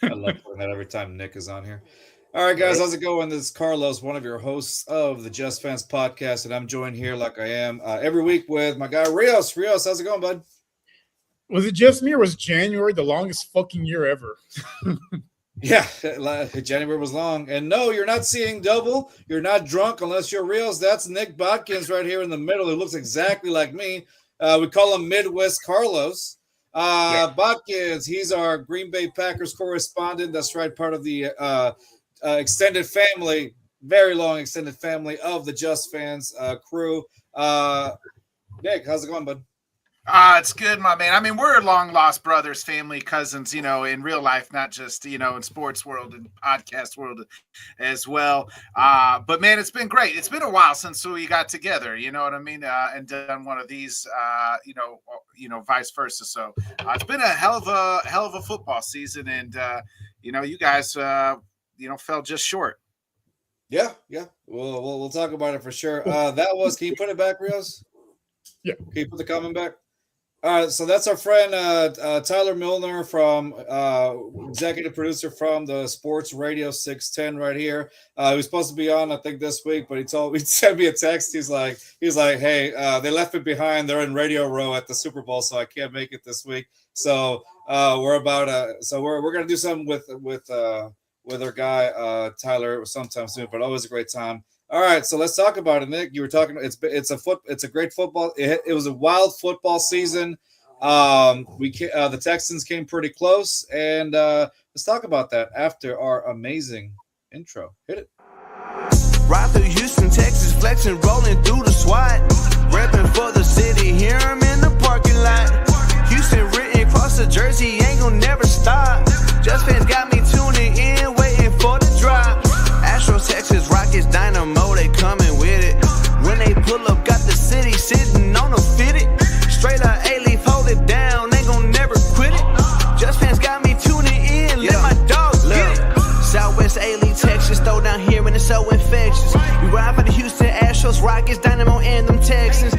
I love putting that every time Nick is on here. All right, guys, how's it going? This is Carlos, one of your hosts of the Just Fans podcast, and I'm joined here like I am every week with my guy Rios. Rios, how's it going, bud? Was it just me or was January the longest fucking year ever? Yeah, January was long. And no, you're not seeing double. You're not drunk unless you're Rios. That's Nick Bodkins right here in the middle. Who looks exactly like me. We call him Midwest Carlos. Bodkins, he's our Green Bay Packers correspondent. That's right, part of the extended family, very long extended family of the Just Fans crew. Nick, how's it going, bud? It's good, my man. I mean, we're long lost brothers, family, cousins, in real life, not just, in sports world and podcast world as well. But man, it's been great. It's been a while since we got together, you know what I mean? And done one of these, vice versa. So it's been a hell of a football season. And, you guys, fell just short. Yeah. We'll talk about it for sure. Can you put it back, Rios? Yeah. Can you put the comment back? All right, so that's our friend Tyler Milner from executive producer from the Sports Radio 610 right here. He was supposed to be on, I think, this week, but he sent me a text. He's like, hey, they left me behind. They're in Radio Row at the Super Bowl, so I can't make it this week. So we're gonna do something with our guy Tyler sometime soon, but always a great time. All right, so let's talk about it, Nick. You were talking. It's a great football. It was a wild football season. The Texans came pretty close, and let's talk about that after our amazing intro. Hit it. Ride through Houston, Texas, flexing, rolling through the SWAT, repping for the city. Hear 'em in the parking lot. Houston written across the jersey, ain't gonna never stop. Just Fans got me tuning in, waiting for the drop. Astros, Texas, Rockets, Dynamo, they coming with it. When they pull up, got the city sitting on a fitted. Straight up A-Leaf, hold it down, ain't gon' never quit it. Just Fans got me tuning in, let my dogs get it. Southwest A-Leaf, Texas, throw down here and it's so infectious. We ride for the Houston Astros, Rockets, Dynamo, and them Texans.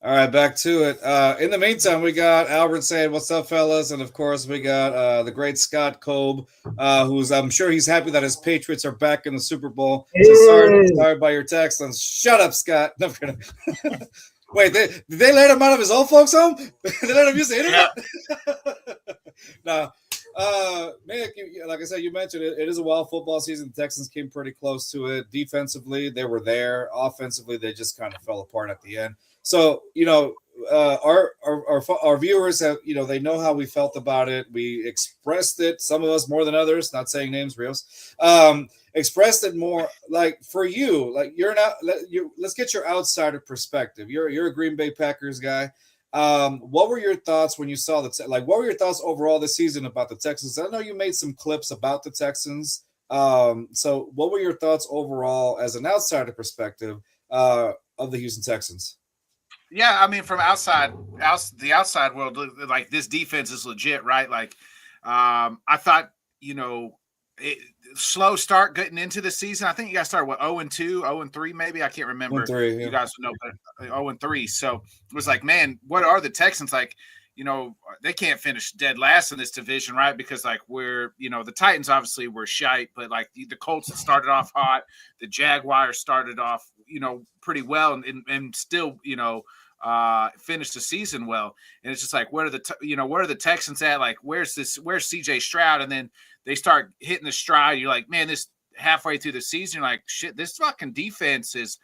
All right, back to it. In the meantime, we got Albert saying, "What's up, fellas?" And of course, we got the great Scott Kolb, who's I'm sure he's happy that his Patriots are back in the Super Bowl. So sorry by your text. And shut up, Scott. No, wait, did they let him out of his old folks' home? They let him use the internet? No. Nick, like I said, you mentioned it. It is a wild football season. The Texans came pretty close to it. Defensively, they were there. Offensively, they just kind of fell apart at the end. So, our viewers have, they know how we felt about it. We expressed it, some of us more than others, not saying names, Rios, expressed it more like for you, like let's get your outsider perspective. You're a Green Bay Packers guy. What were your thoughts when you saw what were your thoughts overall this season about the Texans? I know you made some clips about the Texans. So what were your thoughts overall as an outsider perspective, of the Houston Texans? Yeah, I mean, from the outside world, like this defense is legit, right? Like, I thought, slow start getting into the season. I think you guys started 0-2, 0-3, maybe. I can't remember. 0-3, yeah. You guys know, but 0-3. So it was like, man, what are the Texans like? They can't finish dead last in this division, right? Because like the Titans obviously were shite, but like the Colts started off hot, the Jaguars started off, pretty well, and still, finished the season well. And it's just like, where are the Texans at? Like, where's CJ Stroud? And then they start hitting the stride. You're like, man, this halfway through the season, you're like, shit, this fucking defense is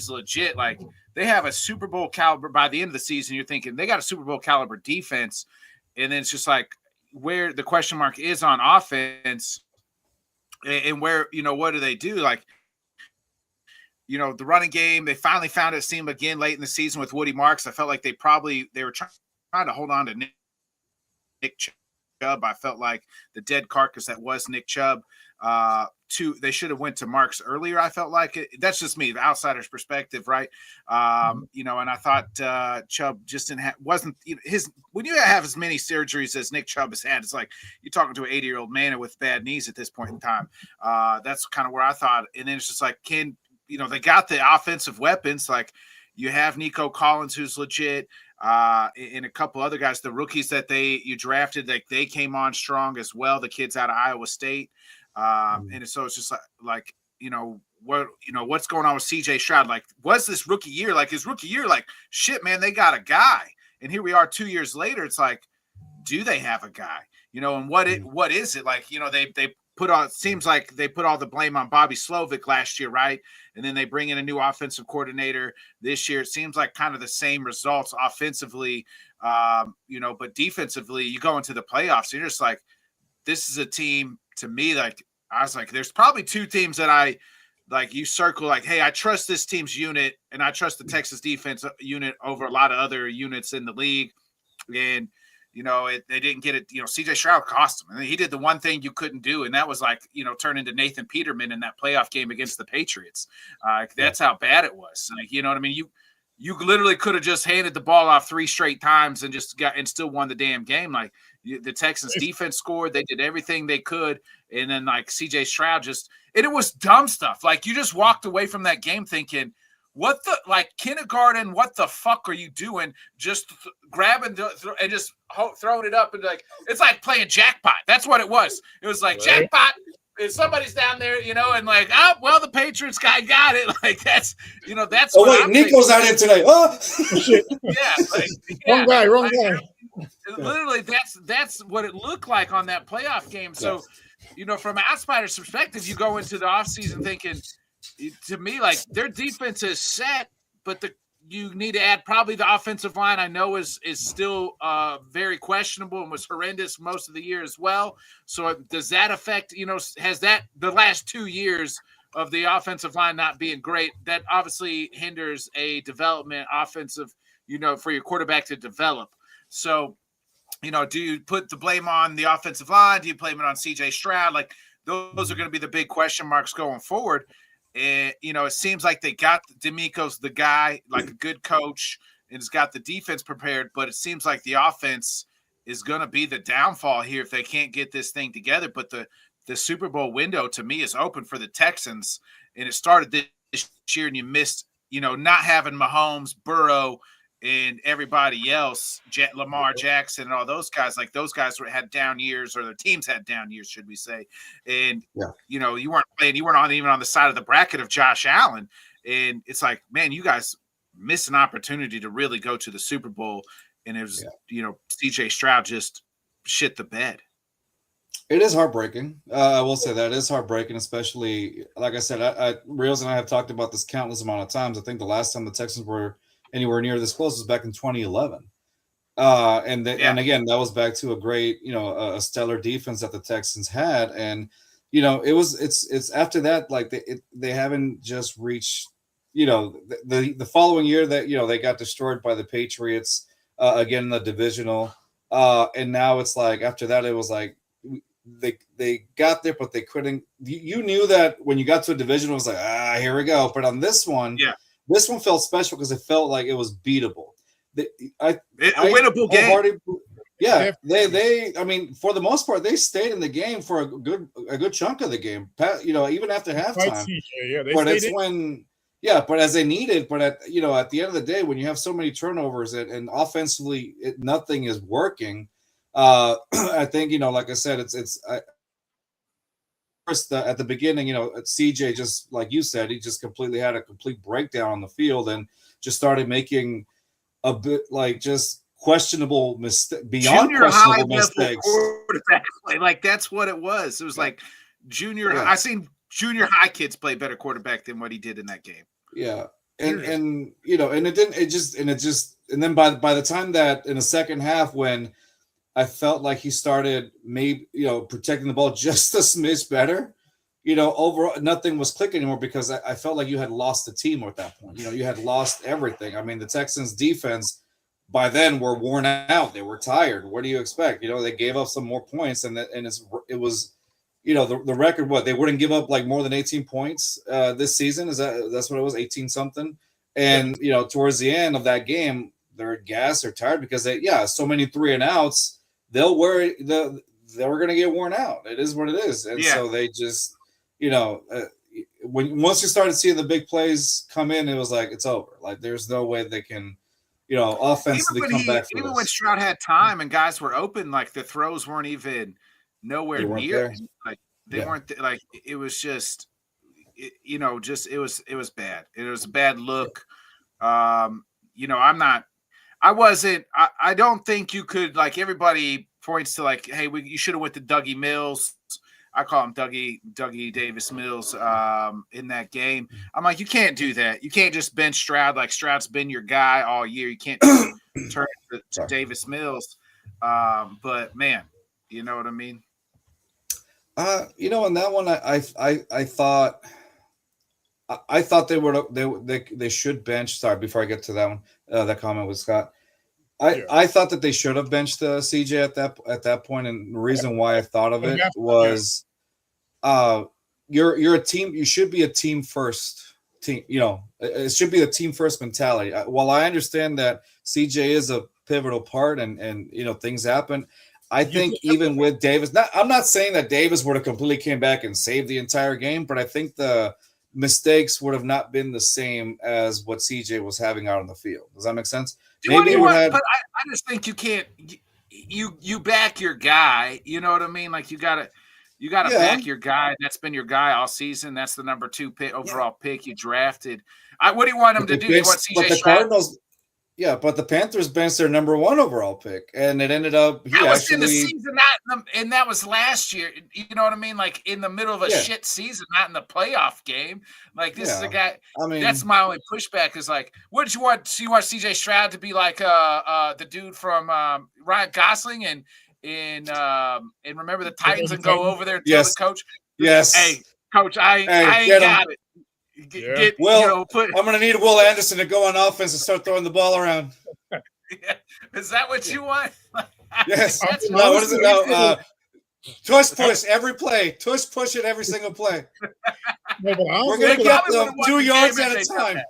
legit. Like, they have a Super Bowl caliber by the end of the season. You're thinking they got a Super Bowl caliber defense. And then it's just like where the question mark is on offense and where, what do they do? Like, the running game, they finally found it seam again late in the season with Woody Marks. I felt like they were trying to hold on to Nick Chubb. I felt like the dead carcass that was Nick Chubb. They should have went to Marks earlier. I felt like it. That's just me, the outsider's perspective, right? And I thought Chubb just wasn't when you have as many surgeries as Nick Chubb has had, it's like you're talking to an 80-year-old man with bad knees at this point in time. That's kind of where I thought. And then it's just like, they got the offensive weapons, like, You have Nico Collins, who's legit, and a couple other guys. The rookies that you drafted, like they came on strong as well. The kids out of Iowa State, and so it's just like what's going on with CJ Stroud? Like, was this rookie year? Like his rookie year, like shit, man, they got a guy, and here we are 2 years later. It's like, do they have a guy? And what is it like? They put on. It seems like they put all the blame on Bobby Slovic last year, right? And then they bring in a new offensive coordinator this year. It seems like kind of the same results offensively, but defensively, you go into the playoffs, and you're just like, this is a team to me. Like I was like, there's probably two teams that I like. You circle like, hey, I trust this team's unit, and I trust the Texas defense unit over a lot of other units in the league, and. They didn't get it. CJ Stroud cost him. I mean, he did the one thing you couldn't do, and that was like, turn into Nathan Peterman in that playoff game against the Patriots. That's how bad it was. Like, you know what I mean? You literally could have just handed the ball off 3 straight times and still won the damn game. Like the Texans defense scored. They did everything they could. And then like CJ Stroud and it was dumb stuff. Like you just walked away from that game thinking, what the, like kindergarten, what the fuck are you doing? Just grabbing and just throwing it up and like, it's like playing jackpot. That's what it was. It was like jackpot. If somebody's down there, and like, the Patriots guy got it. Like that's, that's. Oh wait, Nico's out here today. Oh, wrong guy. Literally, that's what it looked like on that playoff game. So, from an outsider's perspective, you go into the offseason thinking. To me, like their defense is set, but you need to add probably the offensive line. I know is still very questionable and was horrendous most of the year as well. So does that affect? Has that the last 2 years of the offensive line not being great? That obviously hinders a development offensive. For your quarterback to develop. So, do you put the blame on the offensive line? Do you blame it on CJ Stroud? Like those are going to be the big question marks going forward. And, it seems like they got D'Amico's the guy, like a good coach, and has got the defense prepared. But it seems like the offense is going to be the downfall here if they can't get this thing together. But the Super Bowl window, to me, is open for the Texans. And it started this year, and you missed, not having Mahomes, Burrow, and everybody else, Lamar Jackson and all those guys, like those guys had down years, or their teams had down years, should we say. And, you weren't even on the side of the bracket of Josh Allen. And it's like, man, you guys missed an opportunity to really go to the Super Bowl. And it was, CJ Stroud just shit the bed. It is heartbreaking. I will say that it is heartbreaking, especially, like I said, Reels and I have talked about this countless amount of times. I think the last time the Texans were anywhere near this close was back in 2011. And again, that was back to a great, a stellar defense that the Texans had. And, it's after that, like they haven't just reached, the following year that, they got destroyed by the Patriots again in the divisional. And now it's like, after that, it was like, they got there, but they couldn't, you knew that when you got to a division, it was like, here we go. But on this one, this one felt special because it felt like it was beatable. A winnable game. Yeah, they. I mean, for the most part, they stayed in the game for a good chunk of the game. Even after halftime. But it's when, but as they needed. But at the end of the day, when you have so many turnovers and offensively nothing is working, I think like I said, at the beginning, CJ, just like you said, he just completely had a complete breakdown on the field and just started making a bit like just questionable beyond junior questionable mistakes. Play. Like that's what it was. It was like junior. I seen junior high kids play better quarterback than what he did in that game. Yeah, and then by the time that in the second half when I felt like he started maybe, protecting the ball just a smidge better, overall nothing was clicking anymore because I felt like you had lost the team at that point. You had lost everything. I mean, the Texans defense by then were worn out. They were tired. What do you expect? They gave up some more points it was, the record, they wouldn't give up like more than 18 points this season. That's what it was, 18 something. And, towards the end of that game, they're gassed, they're tired because so many 3 and outs. They were going to get worn out. It is what it is. And so they just, once you started seeing the big plays come in, it was like it's over. Like there's no way they can, offensively come back from even this. when Stroud had time and guys were open, like the throws weren't even nowhere near. There. Like they weren't like it was just, it was bad. It was a bad look. I don't think you could, like, everybody points to like, hey, you should have went to Dougie Mills. I call him Dougie Davis Mills in that game. I'm like, you can't do that. You can't just bench Stroud. Like, Stroud's been your guy all year. You can't turn to Davis Mills. But man, you know what I mean? In that one, I thought they should bench. Sorry, before I get to that one, that comment with Scott. I thought that they should have benched CJ at that point, and the reason why I thought of it was, you're a team. You should be a team first team. It should be a team first mentality. While I understand that CJ is a pivotal part, and things happen, I think even with Davis, I'm not saying that Davis would have completely came back and saved the entire game, but I think the mistakes would have not been the same as what CJ was having out on the field. Does that make sense? But I just think you can't. You back your guy. You know what I mean? Like you gotta back your guy. That's been your guy all season. That's the number 2 overall pick you drafted. What do you want him to do? You want CJ Stroud? Cardinals? Yeah, but the Panthers benched their number 1 overall pick, and it ended up in the season, and that was last year. You know what I mean? Like in the middle of a shit season, not in the playoff game. Like this is a guy. I mean, that's my only pushback. Is like, what did you want? So you want CJ Stroud to be like the dude from Ryan Gosling and remember the Titans and go over there and tell the coach, yes, hey coach, I ain't got it. I'm going to need Will Anderson to go on offense and start throwing the ball around. Is that what you want? Yes. No, what is it now? Tush push every play. Tush push it every single play. We're going to get them 2 yards at a time.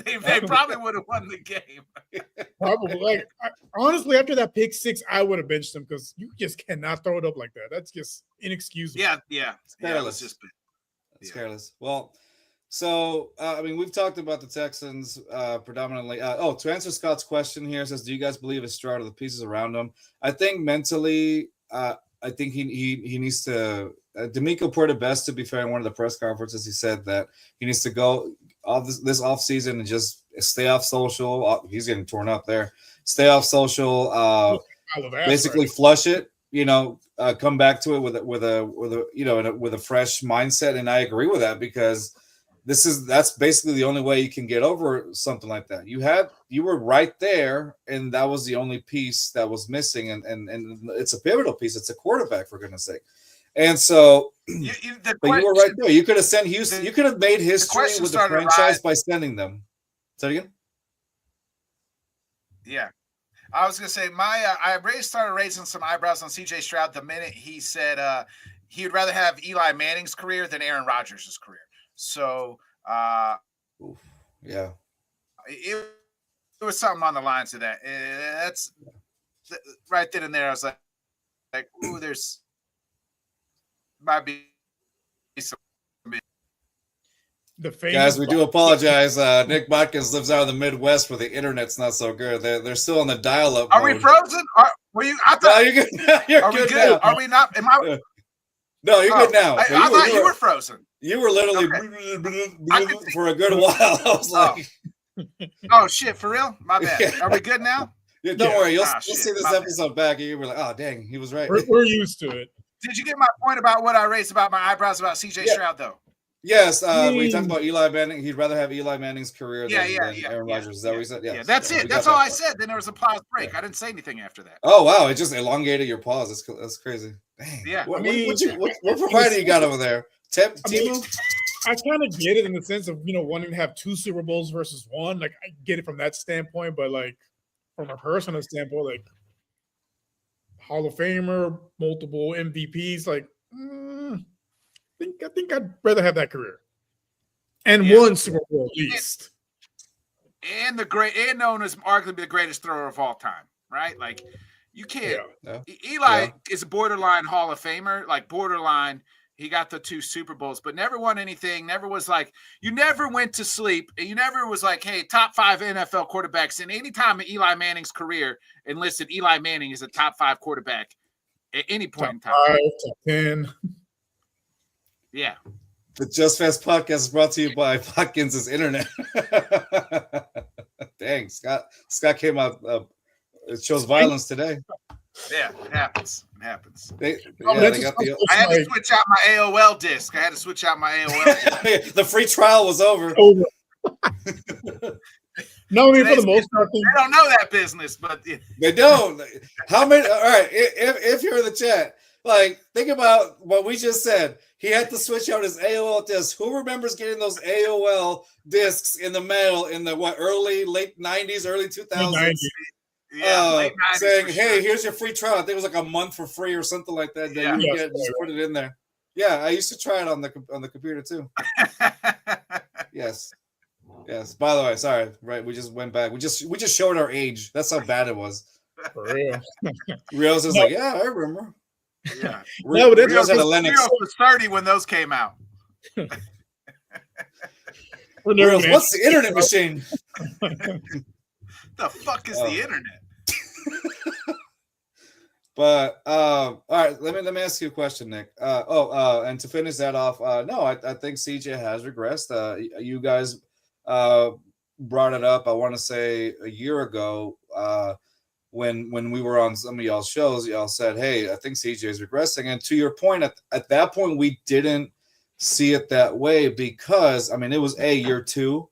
They probably would have won the game. Probably. Like, honestly, after that pick 6, I would have benched him because you just cannot throw it up like that. That's just inexcusable. Yeah. It's careless. It's careless. Well, so, we've talked about the Texans predominantly. To answer Scott's question here, says, do you guys believe it's Stroud or the pieces around him? I think mentally, I think he needs to D'Amico put it best, to be fair, in one of the press conferences. He said that he needs to go off this offseason and just stay off social. He's getting torn up there. Stay off social, basically flush it, come back to it with a fresh mindset. And I agree with that, because that's basically the only way you can get over something like that. You were right there, and that was the only piece that was missing, and it's a pivotal piece. It's a quarterback, for goodness sake. And so, you were right there. You could have sent Houston. You could have made history with the franchise by sending them. Say it again. Yeah, I was gonna say I started raising some eyebrows on CJ Stroud the minute he said he would rather have Eli Manning's career than Aaron Rodgers' career. So, yeah, it was something on the lines of that. That's right then and there. I was like, ooh, there's might be some. Guys, we do apologize. Nick Bodkins lives out of the Midwest where the internet's not so good. They're still on the dial-up. Are we frozen? Were you? You're good. You're good now. Are we not? Am I? No, you're good now. I thought you were frozen. You were literally for a good while. I was like, "Oh shit, for real? My bad." Are we good now? Yeah, don't worry. You'll see this episode back, and you were like, "Oh, dang, he was right." We're used to it. Did you get my point about what I raised about my eyebrows about CJ Stroud, though? Yes, we talked about Eli Manning. He'd rather have Eli Manning's career than Aaron Rodgers. Is that what he said? Yeah, that's it. That's all I said. Then there was a pause break. I didn't say anything after that. Oh wow! It just elongated your pause. That's crazy. Dang. Yeah. What provider you got over there? Timu? I kind of get it in the sense of wanting to have 2 Super Bowls versus 1. Like I get it from that standpoint, but like from a personal standpoint, like Hall of Famer, multiple MVPs, like. I think I'd rather have that career and 1 Super Bowl at least. And known as arguably the greatest thrower of all time, right? Like you can't. Yeah. Eli is a borderline Hall of Famer, like borderline. He got the 2 Super Bowls, but never won anything. Never was like, you never went to sleep. And you never was like, hey, top 5 NFL quarterbacks in any time in Eli Manning's career, and listed Eli Manning as a top 5 quarterback at any point in time. Top 5, top 10. Yeah. The Just Fast podcast is brought to you by Bodkins' Internet. Dang, Scott came out. It shows violence today. Yeah, it happens. It happens. I had to switch out my AOL disc. The free trial was over. No, I mean, for the most part, they don't know that business, but they don't. How many? All right, if you're in the chat, like, think about what we just said. He had to switch out his AOL disc. Who remembers getting those AOL discs in the mail in the late 90s, early 2000s? Saying, hey, here's your free trial. I think it was like a month for free or something like that. Just put it in there. Yeah, I used to try it on the computer too. Yes. By the way, sorry. Right, we just went back. We just showed our age. That's how bad it was. For real. Rio's is like, yeah, I remember. Yeah. Rio's had a Lennox. Rio was 30 when those came out. Rio's, what's the internet machine? The fuck is the internet? But all right, let me ask you a question, Nick. And to finish that off, no, I think CJ has regressed. You guys brought it up, I want to say a year ago, when we were on some of y'all's shows. Y'all said, hey, I think CJ is regressing. And to your point, at that point, we didn't see it that way because, I mean, it was year 2.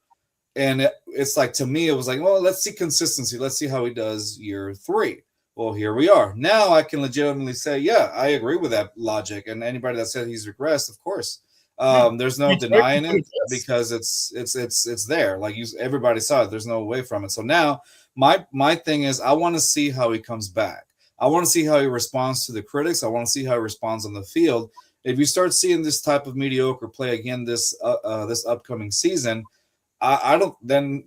And it's like, to me, it was like, well, let's see consistency. Let's see how he does year 3. Well, here we are. Now I can legitimately say, yeah, I agree with that logic. And anybody that said he's regressed, of course, there's no denying it because it's there. Like everybody saw it. There's no way from it. So now my thing is, I want to see how he comes back. I want to see how he responds to the critics. I want to see how he responds on the field. If you start seeing this type of mediocre play again this upcoming season, I don't. Then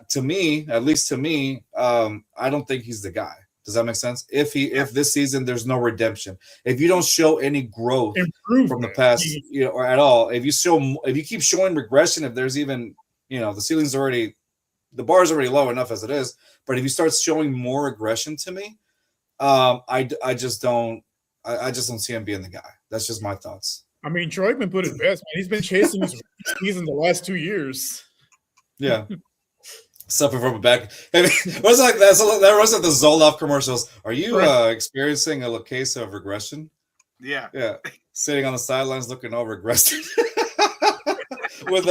to me, at least to me, I don't think he's the guy. Does that make sense? If this season there's no redemption, if you don't show any growth from the past, or at all, if you keep showing regression, if there's even, the bar's already low enough as it is, but if you start showing more aggression to me, I just don't see him being the guy. That's just my thoughts. I mean, Troyman put it best, man. He's been chasing his season the last 2 years. Yeah. Suffering from a back. I mean, was like that was like the Zoloft commercials. Are you experiencing a case of regression? Yeah. Yeah. Sitting on the sidelines looking all regressed. With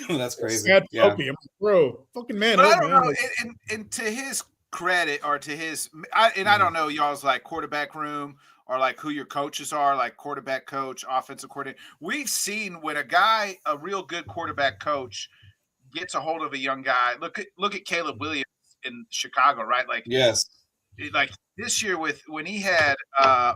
that's crazy. Yeah. Bro, fucking man. I don't know. And to his credit, or to his, I don't know y'all's like quarterback room, or like who your coaches are, like quarterback coach, offensive coordinator. We've seen when a real good quarterback coach gets a hold of a young guy. Look at Caleb Williams in Chicago, right? Like, yes, like this year when he had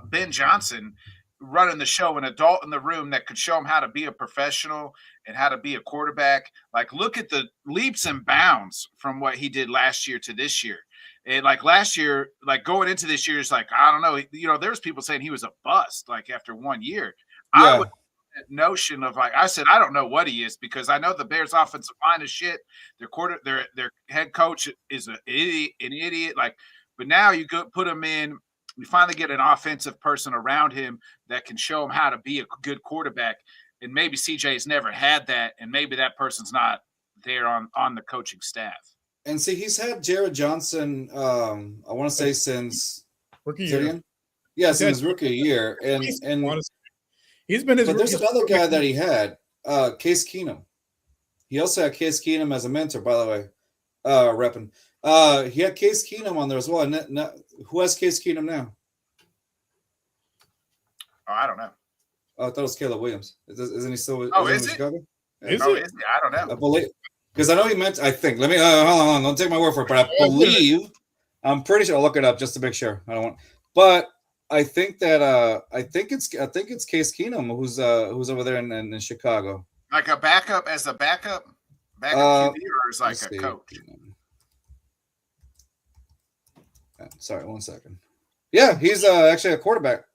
Ben Johnson running the show, an adult in the room that could show him how to be a professional and how to be a quarterback. Like, look at the leaps and bounds from what he did last year to this year. And like last year, like going into this year, is like, I don't know, there's people saying he was a bust, like after 1 year. Yeah. I would that notion of like, I said, I don't know what he is, because I know the Bears offensive line is shit. Their head coach is an idiot. Like, but now you go put him in, you finally get an offensive person around him that can show him how to be a good quarterback. And maybe CJ's never had that, and maybe that person's not there on the coaching staff. And see, he's had Jared Johnson, I want to say since rookie year. Yeah, since his rookie year. And he's been his. But there's another guy that he had, Case Keenum. He also had Case Keenum as a mentor, by the way, repping. He had Case Keenum on there as well. Who has Case Keenum now? Oh, I don't know. Oh, I thought it was Caleb Williams. Isn't he still? Is it? Chicago? Is it? I don't know. I believe, because I know he meant. I think. Let me hold on. Don't take my word for it. But I believe. I'm pretty sure. I'll look it up just to make sure. I don't want. But I think that. I think it's Case Keenum who's over there in Chicago. Like a backup, backup QB, or as like a coach. Sorry, 1 second. Yeah, he's actually a quarterback.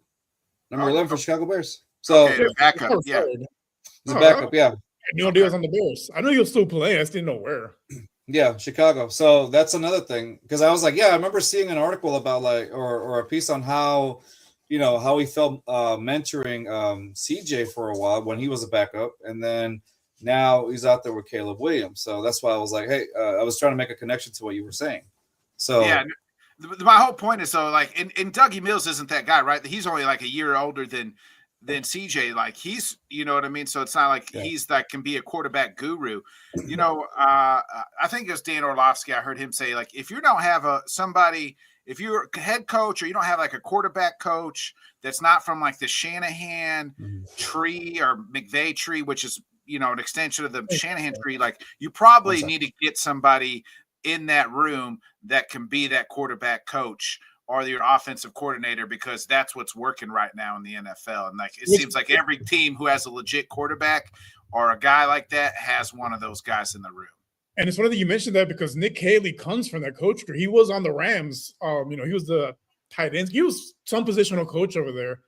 Number 11 for Chicago Bears. So okay, the backup, yeah. He's a backup, yeah. I had no idea he was on the Bears. I knew he was still playing. I just didn't know where. Yeah, Chicago. So that's another thing. Because I was like, yeah, I remember seeing an article about or a piece on how, how he felt mentoring CJ for a while when he was a backup. And then now he's out there with Caleb Williams. So that's why I was like, hey, I was trying to make a connection to what you were saying. So yeah, my whole point is, so like, and Dougie Mills isn't that guy, right? He's only like a year older than CJ. Like, he's, you know what I mean? So it's not like he's like can be a quarterback guru. I think it was Dan Orlovsky. I heard him say, like, if you don't have if you're a head coach or you don't have like a quarterback coach that's not from like the Shanahan tree or McVay tree, which is, an extension of the Shanahan tree, like, you probably need to get somebody in that room that can be that quarterback coach or your offensive coordinator, because that's what's working right now in the NFL. And like, it seems like every team who has a legit quarterback or a guy like that has one of those guys in the room. And it's funny that you mentioned that, because Nick Haley comes from that coach tree. He was on the Rams. He was the tight end. He was some positional coach over there.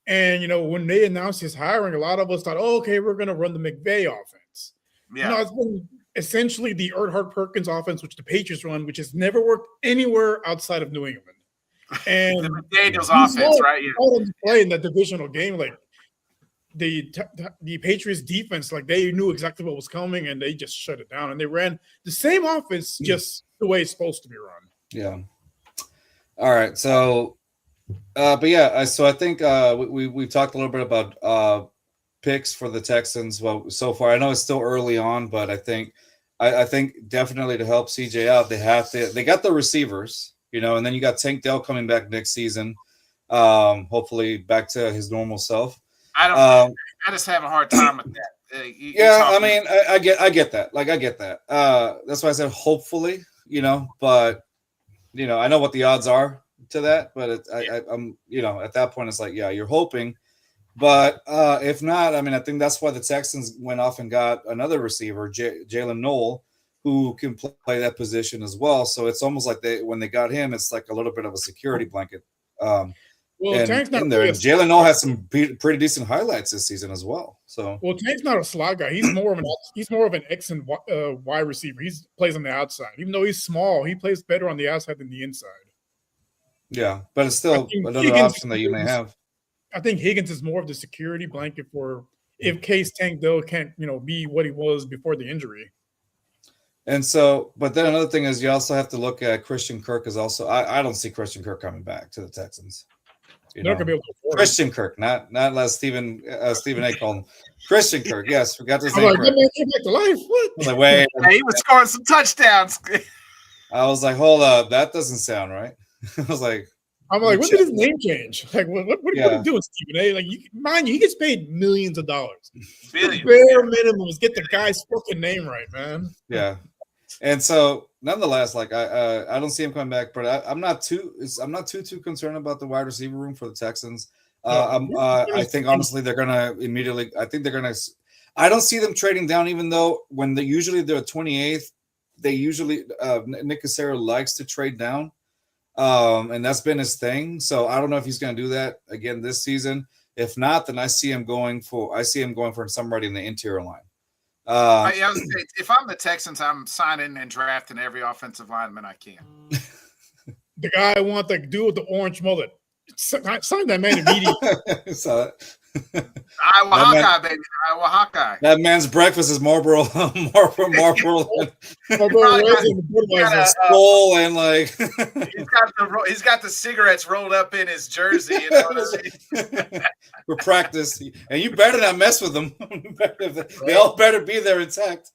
And, when they announced his hiring, a lot of us thought, okay, we're going to run the McVay offense. Yeah. It's been essentially the Earhart Perkins offense, which the Patriots run, which has never worked anywhere outside of New England. And the McDaniels offense, right? Yeah. Play in that divisional game, like the Patriots defense, like they knew exactly what was coming and they just shut it down, and they ran the same offense just the way it's supposed to be run. Yeah. All right. So, but yeah, so I think we talked a little bit about picks for the Texans. Well, so far, I know it's still early on, but I think definitely to help CJ out, they got the receivers, and then you got Tank Dell coming back next season, hopefully back to his normal self. I just have a hard time with that. I get that. Like, I get that. That's why I said hopefully, but I know what the odds are to that, but I'm at that point it's like, yeah, you're hoping, but if not, I think that's why the Texans went off and got another receiver, Jalen Noel, who can play that position as well. So it's almost like when they got him, it's like a little bit of a security blanket. Jalen Noel has some pretty decent highlights this season as well. So, Tank's not a slot guy. He's more of an X and Y receiver. He plays on the outside. Even though he's small, he plays better on the outside than the inside. Yeah, but it's still another option that you may have. I think Higgins is more of the security blanket for in case Tank Dell can't, be what he was before the injury. And so, but then another thing is you also have to look at Christian Kirk is also. I don't see Christian Kirk coming back to the Texans. They're gonna be able to afford Christian Kirk, not as Stephen A. called him. Christian Kirk, yes, we got this name. Like, that man came back to life. What? I was like, wait, he was scoring some touchdowns. I was like, hold up, that doesn't sound right. I was like, when did his name change? Like, what are you doing, Stephen A? Like, mind you, he gets paid millions of dollars. Billions. Bare minimum is get the guy's fucking name right, man. Yeah. And so, nonetheless, like I don't see him coming back, but I'm not too concerned about the wide receiver room for the Texans. I think honestly they're gonna immediately. I don't see them trading down, even though when they're 28th, they usually Nick Cassera likes to trade down, and that's been his thing. So I don't know if he's gonna do that again this season. If not, then I see him going for somebody in the interior line. If I'm the Texans, I'm signing and drafting every offensive lineman I can. The guy I want, the dude with the orange mullet. Sign that man immediately. Iowa Hawkeye, baby. Iowa Hawkeye. That man's breakfast is Marlboro. Marlboro. Skull and like. he's got the cigarettes rolled up in his jersey. You know what I mean? For practice, and you better not mess with them. They all better be there intact.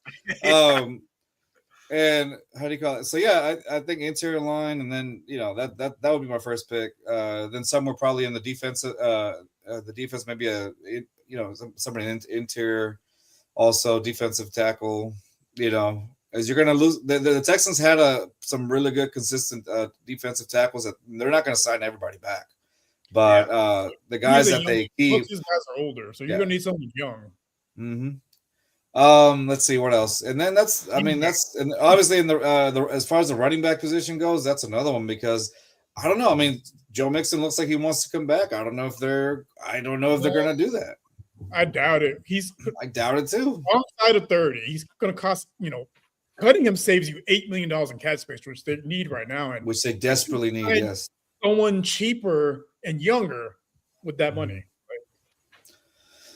And how do you call it? So yeah, I think interior line, and then that would be my first pick. Then somewhere probably in the defense. The defense maybe somebody in interior, also defensive tackle. As you're going to lose. The Texans had some really good consistent defensive tackles that they're not going to sign everybody back. But the guys that they keep, these guys are older, so you're gonna need someone young. Mm-hmm. Let's see what else, and then that's and obviously in the as far as the running back position goes, that's another one because I don't know. I mean, Joe Mixon looks like he wants to come back. I don't know if they're going to do that. I doubt it. I doubt it too. Outside of 30, he's going to cost, cutting him saves you $8 million in cap space, which they need right now. And which they desperately need, yes. Someone cheaper and younger with that money.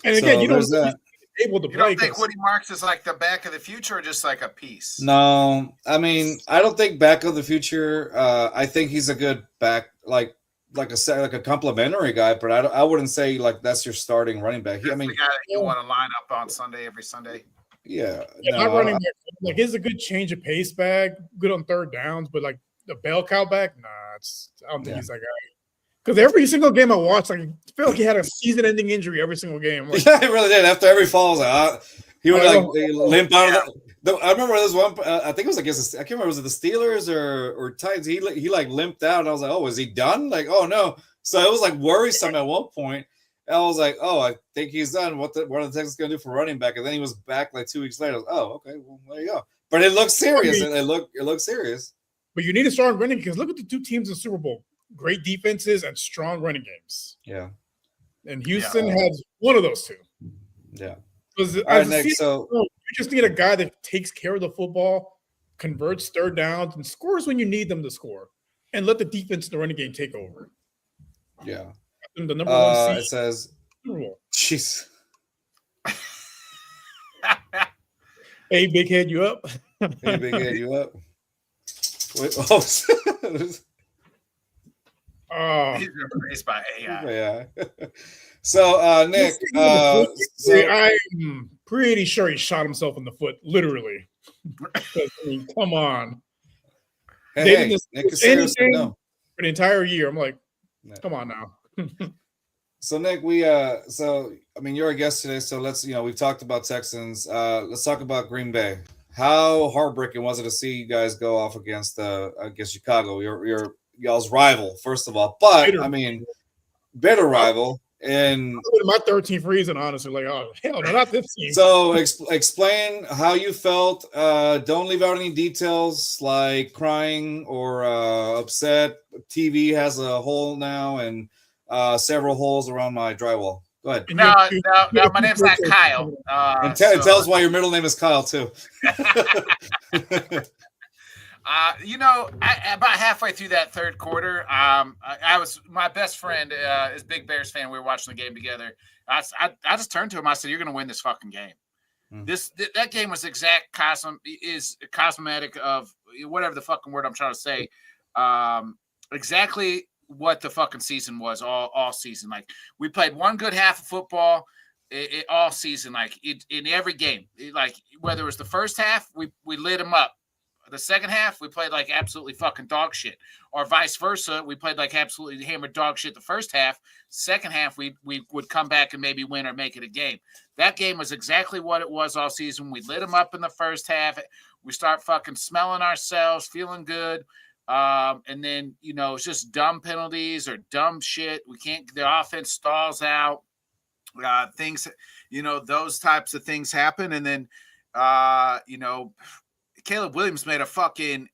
And again, so you don't able to play. You don't think Woody Marks is like the back of the future or just like a piece? No. I mean, I don't think back of the future. I think he's a good back, like a complimentary guy, but I wouldn't say like that's your starting running back. The guy that you want to line up on Sunday every Sunday. Yeah. Not running back. Like he's a good change of pace back, good on third downs, but like the bell cow back, I don't think he's that guy. Because every single game I watched, like, I feel like he had a season-ending injury every single game. Like, yeah, he really did. After every fall, he would limp out of the. I remember this one. I think it was against. I can't remember. Was it the Steelers or Titans? He like limped out, and I was like, "Oh, is he done?" Like, "Oh no!" So it was like worrisome at one point. And I was like, "Oh, I think he's done. What are the Texans going to do for running back?" And then he was back like 2 weeks later. I was, "Oh, okay, well there you go." But it looked serious. It looked serious. But you need a strong running because look at the two teams in the Super Bowl. Great defenses and strong running games. Yeah. And Houston has one of those two. Yeah. You just need a guy that takes care of the football, converts third downs, and scores when you need them to score. And let the defense in the running game take over. Yeah. The number one seed. It says, jeez. Hey, big head, you up? Hey, big head, you up? Wait, he's replaced by AI. Yeah. So, Nick, I'm pretty sure he shot himself in the foot, literally. I mean, come on. Hey, Nick is serious. No. For the entire year, I'm like, come on now. So, Nick, you're a guest today, so let's, we've talked about Texans. Let's talk about Green Bay. How heartbreaking was it to see you guys go off against Chicago, your y'all's rival, first of all, but bitter rival. And my 13th reason, honestly, like, oh hell no, not this team. So explain how you felt. Don't leave out any details like crying or upset. TV has a hole now and several holes around my drywall. Go ahead. No, my name's not Kyle. And tell us why your middle name is Kyle too. About halfway through that third quarter, I was my best friend is a big Bears fan. We were watching the game together. I just turned to him. I said, "You're going to win this fucking game." That game was cosmetic of whatever the fucking word I'm trying to say. Exactly what the fucking season was all season. Like we played one good half of football all season. Like in every game, like whether it was the first half, we lit them up. The second half, we played like absolutely fucking dog shit, or vice versa. We played like absolutely hammered dog shit the first half. Second half, we would come back and maybe win or make it a game. That game was exactly what it was all season. We lit them up in the first half. We start fucking smelling ourselves, feeling good. And then, it's just dumb penalties or dumb shit. The offense stalls out. Things, those types of things happen. And then, Caleb Williams made a fucking,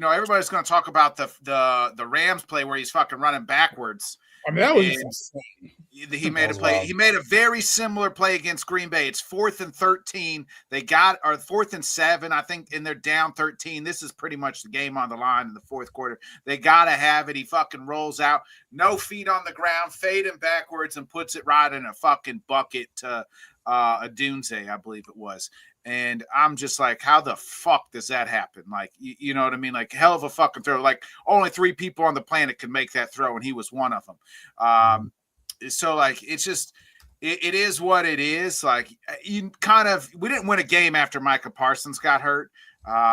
everybody's going to talk about the Rams play where he's fucking running backwards. I mean, that was insane. He made a play. Wild. He made a very similar play against Green Bay. It's 4th and 13. They got, or 4th and 7, I think, and they're down 13. This is pretty much the game on the line in the fourth quarter. They got to have it. He fucking rolls out, no feet on the ground, fading backwards, and puts it right in a fucking bucket to Adunze, I believe it was. And I'm just like, how the fuck does that happen? Like, you know what I mean? Like, hell of a fucking throw. Like, only 3 people on the planet can make that throw, and he was one of them. So, like, it's just, it is what it is. Like, we didn't win a game after Micah Parsons got hurt.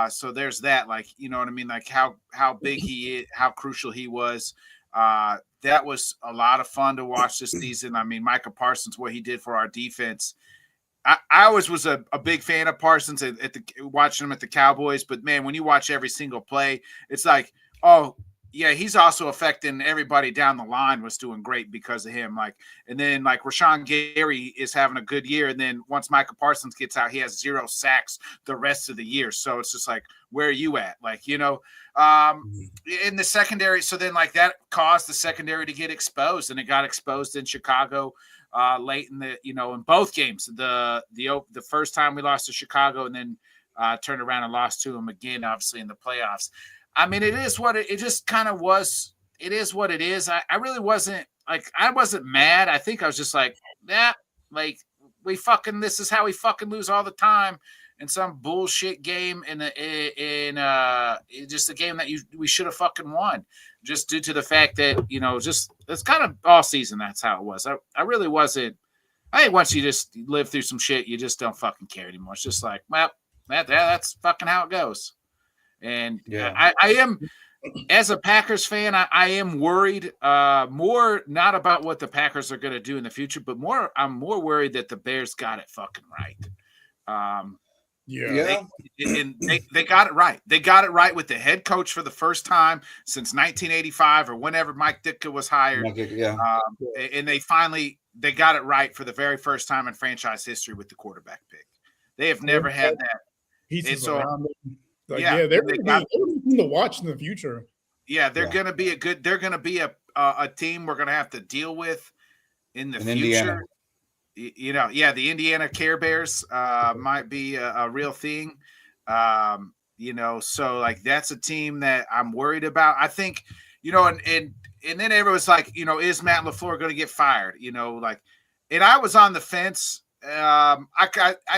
So there's that. Like, you know what I mean? Like, how big he is, how crucial he was. That was a lot of fun to watch this season. I mean, Micah Parsons, what he did for our defense. I always was a big fan of Parsons watching him at the Cowboys, but man, when you watch every single play, it's like, oh, Yeah, he's also affecting everybody down the line was doing great because of him. Like, and then like Rashawn Gary is having a good year. And then once Micah Parsons gets out, he has 0 sacks the rest of the year. So it's just like, where are you at? Like, in the secondary. So then like that caused the secondary to get exposed, and it got exposed in Chicago late in the, in both games. The first time we lost to Chicago, and then turned around and lost to them again, obviously in the playoffs. I mean, it is what it just kind of was. It is what it is. I really wasn't like, I wasn't mad. I think I was just like, like this is how we fucking lose all the time in some bullshit game in just a game that we should have fucking won, just due to the fact that, just it's kind of all season. That's how it was. I really wasn't. I think once you just live through some shit, you just don't fucking care anymore. It's just like, well, that's fucking how it goes. And I am, as a Packers fan, I am worried more not about what the Packers are going to do in the future, but I'm more worried that the Bears got it fucking right. They got it right. They got it right with the head coach for the first time since 1985 or whenever Mike Ditka was hired. And they got it right for the very first time in franchise history with the quarterback pick. They have never had that. They're going to watch in the future. Yeah, they're going to be they're going to be a team we're going to have to deal with in the future. Indiana. The Indiana Care Bears might be a real thing. So like that's a team that I'm worried about. I think, and then everyone's like, is Matt LaFleur going to get fired? And I was on the fence. I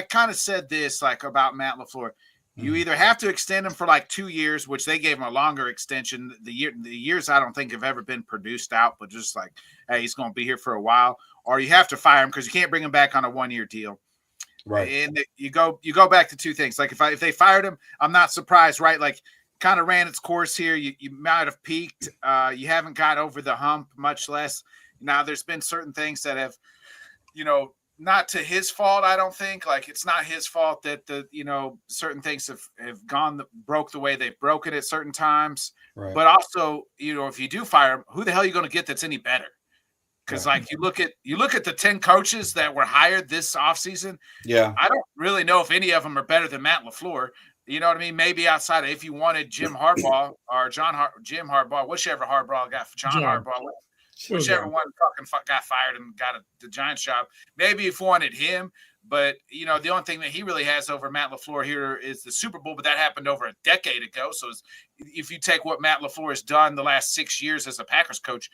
kind of said this like about Matt LaFleur. You either have to extend him for like 2 years, which they gave him a longer extension. The years I don't think have ever been produced out, but just like, hey, he's going to be here for a while. Or you have to fire him because you can't bring him back on a 1-year deal. Right. And you go back to two things. Like if they fired him, I'm not surprised, right? Like kind of ran its course here. You might have peaked. You haven't got over the hump, much less. Now there's been certain things that have, not to his fault, I don't think. Like it's not his fault that certain things have broke the way they've broken at certain times. Right. But also, if you do fire him, who the hell are you going to get that's any better? Because like you look at the 10 coaches that were hired this offseason. Yeah, I don't really know if any of them are better than Matt LaFleur. You know what I mean? Maybe outside of if you wanted Jim Harbaugh or Jim Harbaugh, whichever Harbaugh got for John Harbaugh. Whichever one got fired and got the Giants job. Maybe if wanted him, but the only thing that he really has over Matt LaFleur here is the Super Bowl, but that happened over a decade ago. So if you take what Matt LaFleur has done the last 6 years as a Packers coach,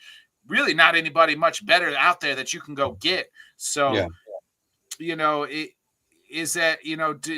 really not anybody much better out there that you can go get. So, does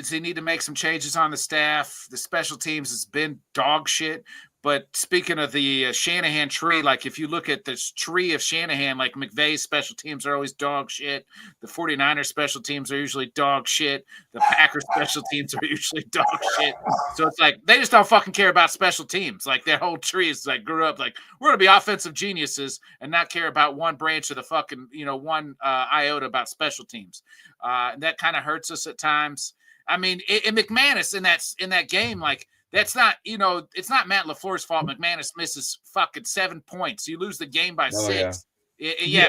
he need to make some changes on the staff? The special teams has been dog shit. But speaking of the Shanahan tree, like if you look at this tree of Shanahan, like McVay's special teams are always dog shit. The 49ers special teams are usually dog shit. The Packers special teams are usually dog shit. So it's like they just don't fucking care about special teams. Like their whole tree is like grew up like we're going to be offensive geniuses and not care about one branch of the fucking, one iota about special teams. That kind of hurts us at times. I mean, and McManus in that game, like, that's not, it's not Matt LaFleur's fault. McManus misses fucking 7 points. You lose the game by 6. Yeah,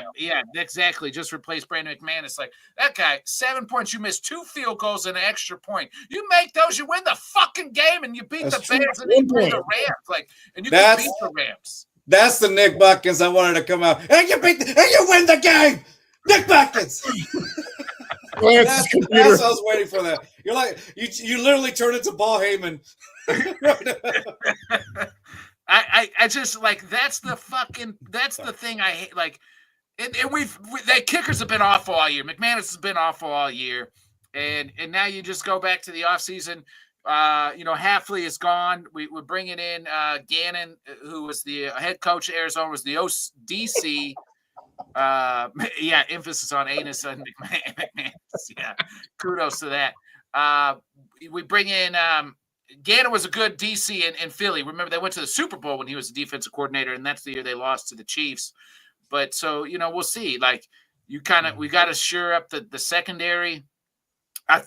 exactly. Just replace Brandon McManus. Like that guy, 7 points. You missed 2 field goals and an extra point. You make those, you win the fucking game, and you beat the Bears and you beat the Rams. Like, and you can beat the Rams. That's the Nick Bodkins I wanted to come out. And you win the game, Nick Bodkins. That's what I was waiting for. That you're like you literally turned into Paul Heyman. I just like that's the thing I hate. Like, and the kickers have been awful all year. McManus has been awful all year, and now you just go back to the offseason. Halfley is gone. We're bringing in Gannon, who was the head coach of Arizona, was the DC. Emphasis on anus and McManus. Yeah, kudos to that. We bring in Gannon was a good DC in Philly. Remember, they went to the Super Bowl when he was the defensive coordinator, and that's the year they lost to the Chiefs. But so we'll see. Like we got to shore up the secondary.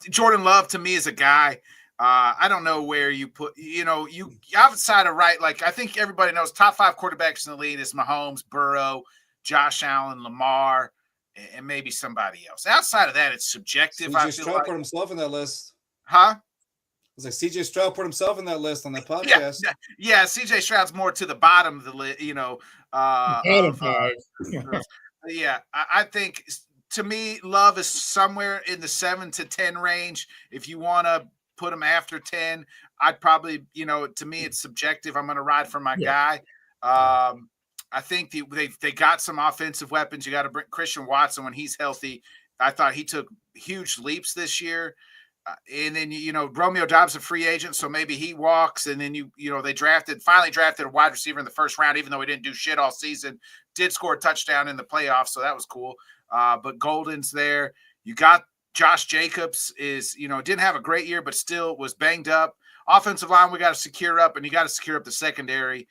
Jordan Love to me is a guy I don't know where you put, you outside of right. Like, I think everybody knows top 5 quarterbacks in the league is Mahomes, Burrow, Josh Allen, Lamar, and maybe somebody else. Outside of that, it's subjective. CJ Stroud put himself in that list. Huh? It's like CJ Stroud put himself in that list on that podcast. Yeah, CJ Stroud's more to the bottom of the list, Bottom 5. Yeah, I think, to me, Love is somewhere in the 7 to 10 range. If you want to put him after 10, I'd probably, to me, it's subjective. I'm going to ride for my guy. I think they got some offensive weapons. You got to bring Christian Watson when he's healthy. I thought he took huge leaps this year. And then, Romeo Doubs a free agent, so maybe he walks. And then, they finally drafted a wide receiver in the first round, even though he didn't do shit all season. Did score a touchdown in the playoffs, so that was cool. But Golden's there. You got Josh Jacobs didn't have a great year, but still was banged up. Offensive line, we got to secure up, and you got to secure up the secondary.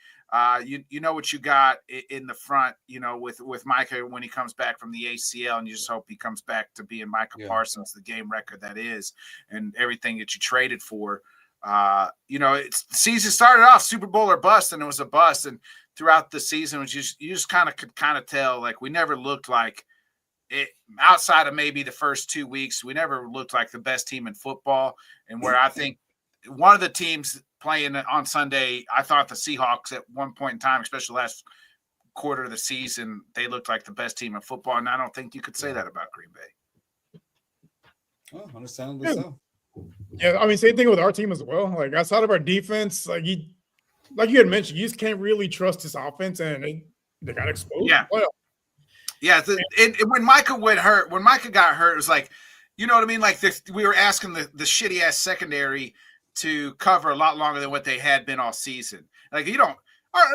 You know what you got in the front, with Micah when he comes back from the ACL, and you just hope he comes back to being Micah Parsons, the game record that is, and everything that you traded for. Season started off Super Bowl or bust, and it was a bust. And throughout the season, you just could tell, like, we never looked like it outside of maybe the first 2 weeks. We never looked like the best team in football, and where I think one of the teams playing on Sunday, I thought the Seahawks at one point in time, especially last quarter of the season, they looked like the best team in football, and I don't think you could say that about Green Bay. Oh, understandably so. Yeah, I mean, same thing with our team as well. Like, outside of our defense, like you had mentioned, you just can't really trust this offense, and they got exposed. Yeah. When Micah got hurt, it was like, you know what I mean? Like, we were asking the shitty ass secondary to cover a lot longer than what they had been all season. Like,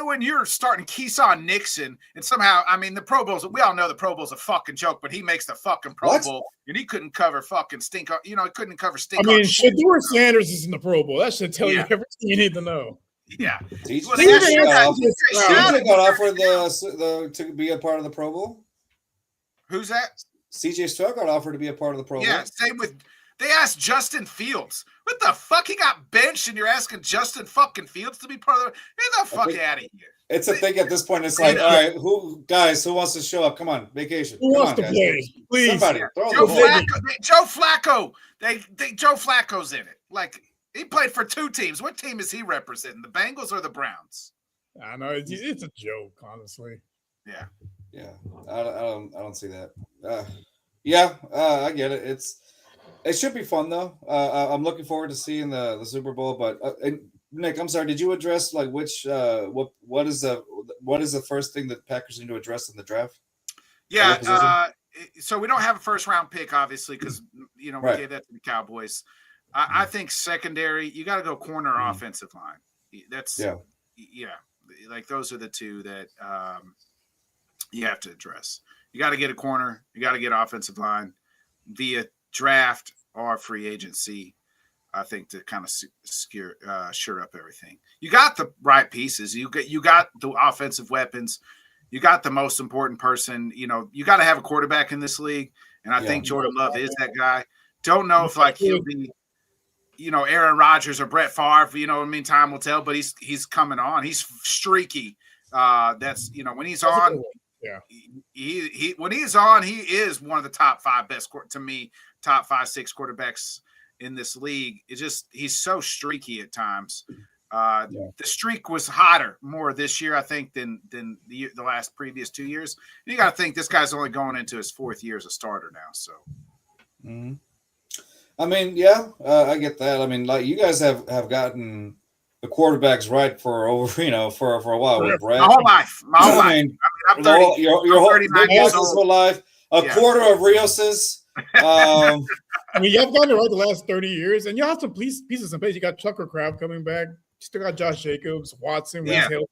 when you're starting Keyshawn Nixon, and somehow, I mean, the Pro Bowls, we all know the Pro Bowl's a fucking joke, but he makes the fucking Pro Bowl, and he couldn't cover fucking stink. He couldn't cover stink. I mean, Shedeur Sanders is in the Pro Bowl. That should tell you everything you need to know. Yeah. CJ got offered to be a part of the Pro Bowl. Who's that? CJ Stroud got offered to be a part of the Pro Bowl. Yeah, same with. They asked Justin Fields. What the fuck? He got benched, and you're asking Justin fucking Fields to be part of the. Get the fuck out of here. It's a thing at this point. It's like, all right, who wants to show up? Come on, vacation. Who wants to play? Please, somebody. Joe Flacco. Joe Flacco's in it. Like, he played for 2 teams. What team is he representing? The Bengals or the Browns? I know it's a joke, honestly. Yeah. I don't see that. I get it. It should be fun though. I'm looking forward to seeing the Super Bowl. But Nick, I'm sorry. Did you address like which what is the first thing that Packers need to address in the draft? Yeah. So we don't have a first round pick, obviously, because we gave that to the Cowboys. I think secondary, you got to go corner or offensive line. That's like those are the two that you have to address. You got to get a corner. You got to get offensive line via draft or free agency, I think, to kind of sure up everything. You got the right pieces. You got the offensive weapons. You got the most important person. You got to have a quarterback in this league, and I think Jordan Love is that guy. Don't know if he'll be, Aaron Rodgers or Brett Favre. Time will tell. But he's coming on. He's streaky. That's when he's on. Yeah, he when he's on, he is one of the top 5 best, to me, top 5, 6 quarterbacks in this league. It's just he's so streaky at times. The streak was more this year, I think, than the last previous 2 years. And you got to think this guy's only going into his 4th year as a starter now. So, I mean, I get that. I mean, like, you guys have gotten the quarterbacks right for over, for a while. With Brad. My whole life. I'm 30. Your 39 years old. Whole life. A quarter of Rios's. I mean, y'all gotten it right the last 30 years, and y'all have some pieces in place. You got Tucker Kraft coming back. You still got Josh Jacobs, Watson, Hill.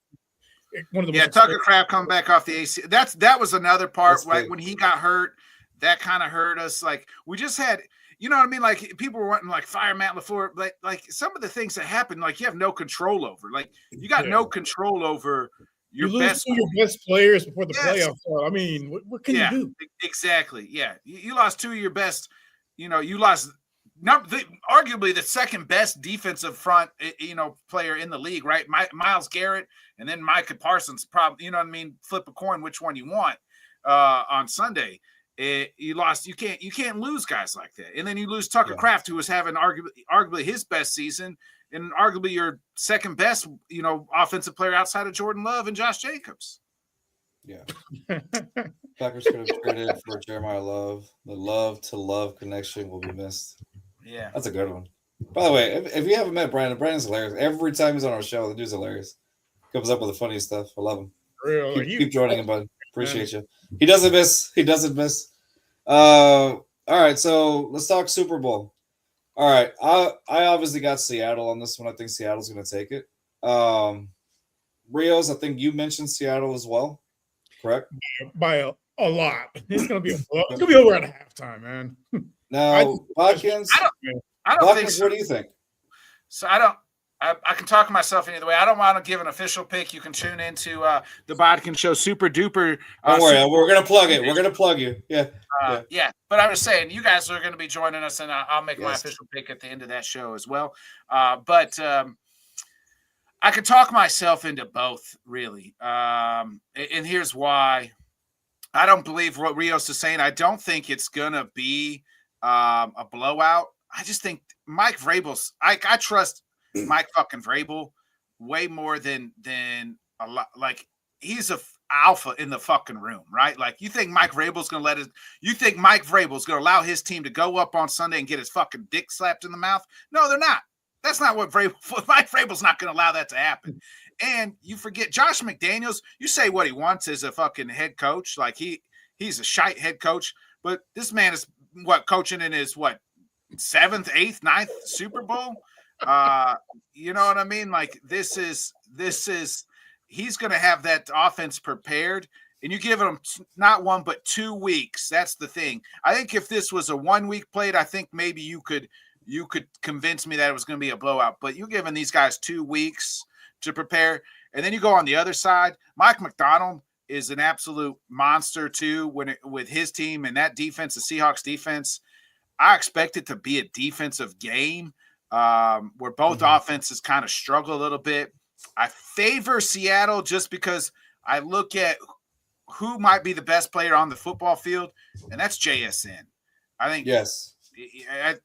One of the Tucker Kraft coming back off the AC. That was another part, right? When he got hurt, that kind of hurt us. Like, we just had. You know what I mean? Like, people were wanting, like, fire Matt LaFleur. Like some of the things that happen, like, you have no control over. Like, you got no control over your best players before the playoffs. So, I mean, what can you do? Exactly. Yeah. You lost 2 of your best. You lost arguably the second best defensive front, player in the league, right? Myles Garrett and then Micah Parsons, probably, you know what I mean? Flip a coin, which one you want on Sunday. You lost. You can't lose guys like that. And then you lose Tucker Kraft, who was having arguably his best season, and arguably your second best, offensive player outside of Jordan Love and Josh Jacobs. Yeah. Packers could have traded for Jeremiah Love. The love connection will be missed. Yeah. That's a good one. By the way, if you haven't met Brandon's hilarious. Every time he's on our show, the dude's hilarious. Comes up with the funniest stuff. I love him. Really? Keep joining him, bud. Appreciate you. He doesn't miss. All right, so let's talk Super Bowl. All right, I obviously got Seattle on this one. I think Seattle's going to take it. Rios, I think you mentioned Seattle as well, correct? By a lot. It's going to be over at halftime, man. Now, Bodkins, I don't think so. What do you think? So I can talk myself any other way. I don't want to give an official pick. You can tune into the Bodkins Show Super Duper. Don't worry, we're going to plug it. We're going to plug you. Yeah. But I was saying, you guys are going to be joining us, and I'll make my official pick at the end of that show as well. But I could talk myself into both, really. And here's why. I don't believe what Rios is saying. I don't think it's going to be a blowout. I just think Mike Vrabel's – I trust Mike fucking Vrabel way more than a lot. Like, he's a alpha in the fucking room, right? Like, you think Mike Vrabel's going to allow his team to go up on Sunday and get his fucking dick slapped in the mouth? No, they're not. That's not what Mike Vrabel's not going to allow that to happen. And you forget Josh McDaniels, you say what he wants as a fucking head coach. Like, he's a shite head coach, but this man is coaching in his 7th, 8th, 9th Super Bowl. You know what I mean? Like, this is he's going to have that offense prepared, and you give him not 1 but 2 weeks. That's the thing. I think if this was a 1 week played, I think maybe you could convince me that it was going to be a blowout. But you're giving these guys 2 weeks to prepare, and then you go on the other side. Mike McDonald is an absolute monster too with his team and that defense, the Seahawks defense. I expect it to be a defensive game where both offenses kind of struggle a little bit. I favor Seattle just because I look at who might be the best player on the football field, and that's JSN. I think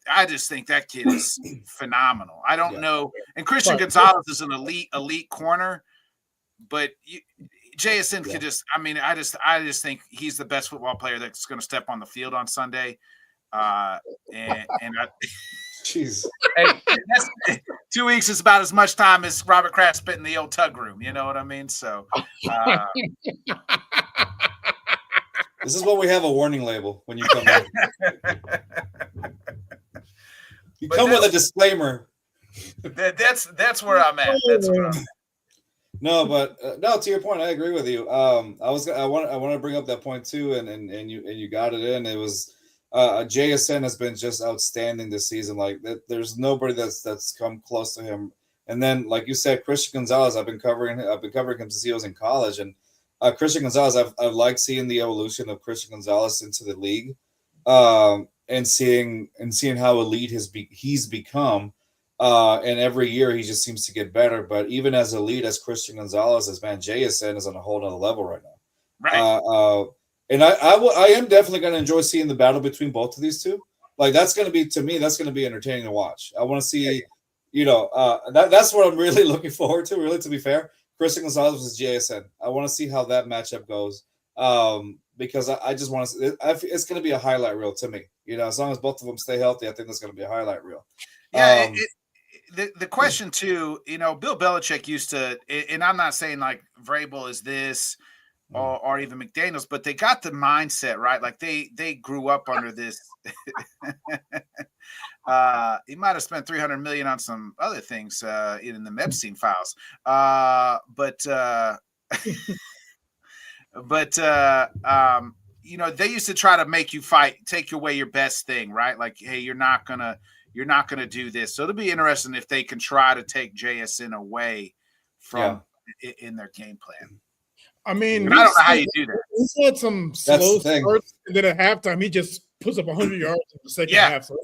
I just think that kid is phenomenal. I don't know. And Christian Gonzalez is an elite corner, but JSN could just – I just think he's the best football player that's going to step on the field on Sunday. Jeez. Hey, 2 weeks is about as much time as Robert Kraft spent in the old tug room. You know what I mean? So this is what we have a warning label when you come in. You come with a disclaimer. That's where I'm at. That's where I'm at. No, but no. To your point, I agree with you. I want to bring up that point too, and you got it in. It was JSN has been just outstanding this season. Like there's nobody that's come close to him. And then, like you said, Christian Gonzalez. I've been covering him since he was in college, and Christian Gonzalez. I've liked seeing the evolution of Christian Gonzalez into the league, and seeing how elite he's become. And every year he just seems to get better. But even as elite as Christian Gonzalez is, man, JSN is on a whole other level right now. Right. And I am definitely going to enjoy seeing the battle between both of these two. Like that's going to be, to me, that's going to be entertaining to watch. I want to see, that's what I'm really looking forward to. Really, to be fair, Christian Gonzalez versus JSN. I want to see how that matchup goes. Because I just want to. It's going to be a highlight reel to me. As long as both of them stay healthy, I think that's going to be a highlight reel. Yeah. The question too, Bill Belichick used to, and I'm not saying like Vrabel is this or even McDaniels, but they got the mindset right. Like they grew up under this. He might have spent $300 million on some other things in the Epstein files, but they used to try to make you fight, take away your best thing, right? Like, hey, you're not gonna do this. So it'll be interesting if they can try to take JSN away from in their game plan. I mean, I don't know how you do that. He's had some slow starts, and then at halftime he just puts up 100 yards in the second half. So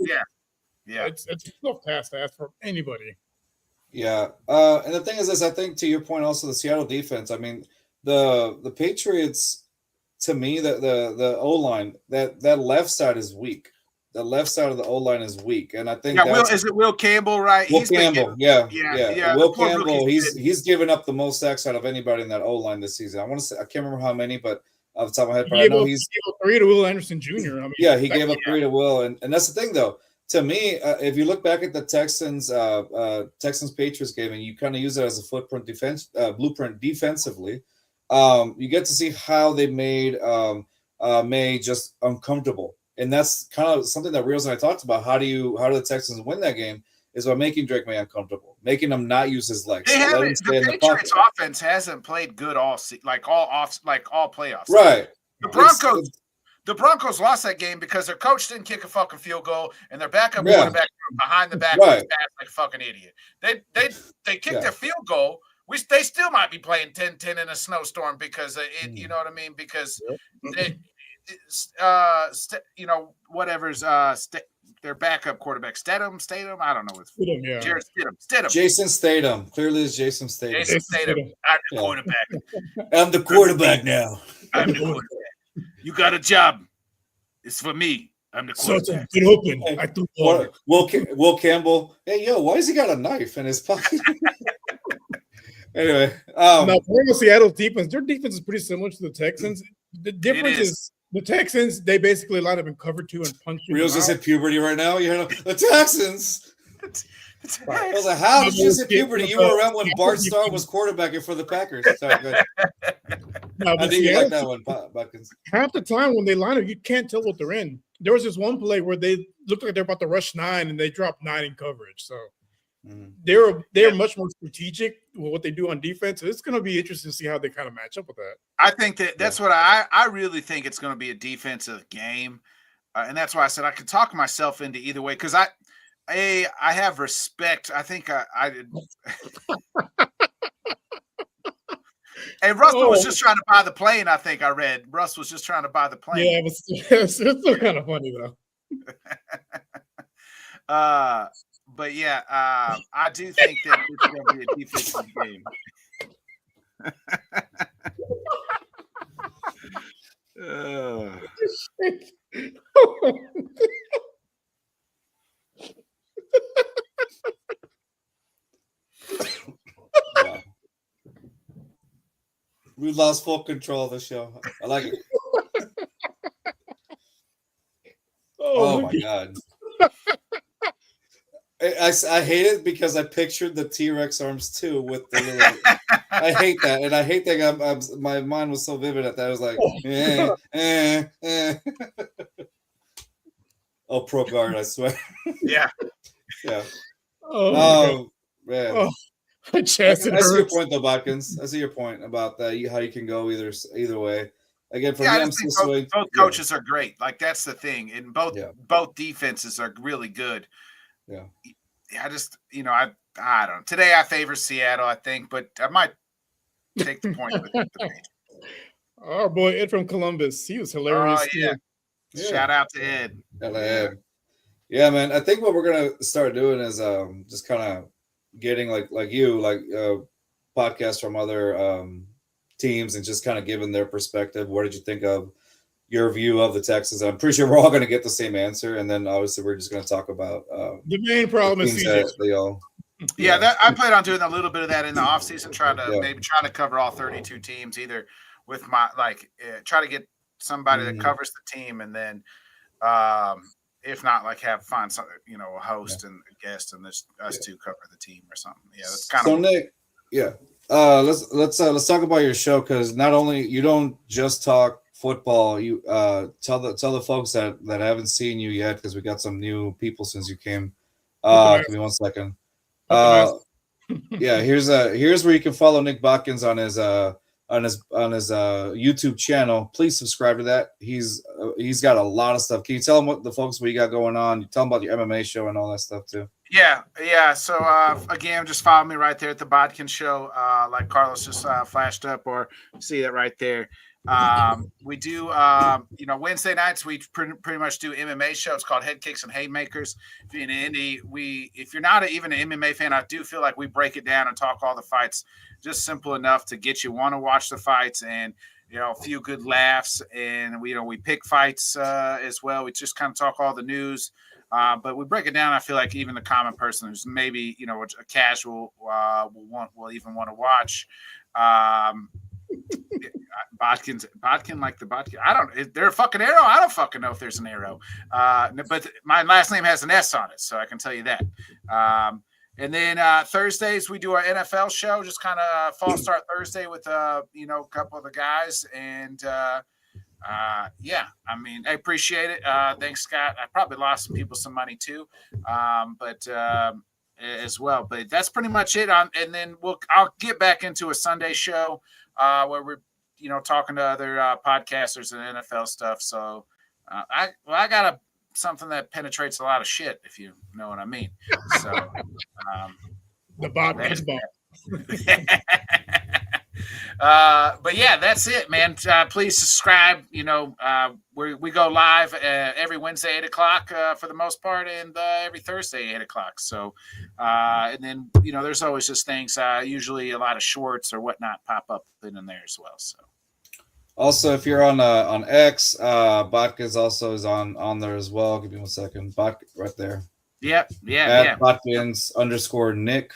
Yeah. It's a tough task to ask for anybody. Yeah. And the thing is this, I think to your point also, the Seattle defense, I mean, the Patriots, to me, the O-line, that left side is weak. The left side of the O-line is weak. And I think is it Will Campbell, right? Will Campbell, yeah. Will Campbell, he's given up the most sacks out of anybody in that O-line this season. I want to say, I can't remember how many, but off the top of my head, but I know he gave up 3 to Will Anderson Jr. I mean, he gave up 3 to Will. And that's the thing, though. To me, if you look back at the Texans Patriots game, and you kind of use it as a blueprint defensively, you get to see how they made Maye just uncomfortable. And that's kind of something that Rios and I talked about. How do the Texans win that game? Is by making Drake Maye uncomfortable, making him not use his legs. The Patriots offense hasn't played good all playoffs. Right. The Broncos lost that game because their coach didn't kick a fucking field goal, and their backup quarterback behind the back was passed like a fucking idiot. They kicked a field goal. They still might be playing 10-10 in a snowstorm because you know what I mean? Because their backup quarterback, Statham, I don't know. Jared Stidham. Jason Statham. Clearly it's Jason Statham. Jason Statham. I'm the quarterback. I'm the quarterback now. I'm the quarterback. You got a job. It's for me. I'm the quarterback. Get open. I do. Will Campbell. Hey, yo, why has he got a knife in his pocket? Anyway. Now, for the Seattle defense, their defense is pretty similar to the Texans. The difference is the Texans, they basically line up in cover 2 and punch you. Rios just hit puberty right now. You know, the Texans. I was like, how did you just hit puberty? You were around when Bart Starr was quarterbacking for the Packers. Sorry, good. I think you like that one, Bodkins. Half the time when they line up, you can't tell what they're in. There was this one play where they looked like they're about to rush 9 and they dropped 9 in coverage. So they're much more strategic with what they do on defense. It's going to be interesting to see how they kind of match up with that. I think that's what I really think it's going to be a defensive game. And that's why I said I could talk myself into either way because I have respect. I think I And Russell was just trying to buy the plane, I think I read. Russ was just trying to buy the plane. Yeah, it's still kind of funny, though. But, yeah, I do think that it's going to be a defensive game. Wow. We lost full control of the show. I like it. Oh my God. I hate it because I pictured the T-Rex arms too with the little. I hate that, and I hate that. My mind was so vivid at that. I was like, Oh, pro guard! I swear. Yeah. Yeah. Oh man. Oh, I see your point, though, Bodkins. I see your point about that. How you can go either way. Again, for me, I'm still both coaches are great. Like that's the thing, and both defenses are really good. Yeah. I just, I don't know. Today I favor Seattle, I think, but I might take the point with the Patriots. Our boy Ed from Columbus, he was hilarious. Yeah. Shout out to Ed. Yeah, man. I think what we're gonna start doing is just kind of getting like podcasts from other teams and just kind of giving their perspective. What did you think of your view of the Texans? I'm pretty sure we're all going to get the same answer, and then obviously we're just going to talk about the main problem is CJ. I plan on doing a little bit of that in the offseason, trying to cover all 32 teams, either with my try to get somebody that covers the team, and then if not, find some a host and a guest, and us two cover the team or something. Yeah, that's kind of Nick. Yeah, let's talk about your show, because not only you don't just talk football, you tell the folks that haven't seen you yet, because we got some new people since you came. Give me 1 second. Yeah, here's where you can follow Nick Bodkins on his YouTube channel. Please subscribe to that. He's got a lot of stuff. Can you tell them what you got going on? You tell them about your MMA show and all that stuff too. Yeah. So again, just follow me right there at the Bodkins Show, like Carlos just flashed up, or see that right there. We do, Wednesday nights we pretty much do MMA show. It's called Head Kicks and Haymakers. If you're in Indy, if you're not even an MMA fan, I do feel like we break it down and talk all the fights, just simple enough to get you want to watch the fights and a few good laughs. And we pick fights as well. We just kind of talk all the news, but we break it down. I feel like even the common person who's maybe a casual will even want to watch. Bodkins like the Bodkins. Is there a fucking arrow? I don't fucking know if there's an arrow. But my last name has an S on it, so I can tell you that. And then Thursdays we do our NFL show, just kind of false start Thursday with a couple of the guys. And I appreciate it. Thanks, Scott. I probably lost some people some money too, but as well. But that's pretty much it. And then I'll get back into a Sunday show where we're talking to other podcasters and NFL stuff. So I got something that penetrates a lot of shit, if you know what I mean. So the Bodkins ball. But yeah, that's it, man. Please subscribe. We go live every Wednesday 8:00 for the most part, and every Thursday 8:00. So, and then there's always just things. Usually a lot of shorts or whatnot pop up in there as well. So. Also, if you're on X, Bodkins also is on there as well. Give me 1 second. Right there. Yep. Yeah. Bodkins _Nick.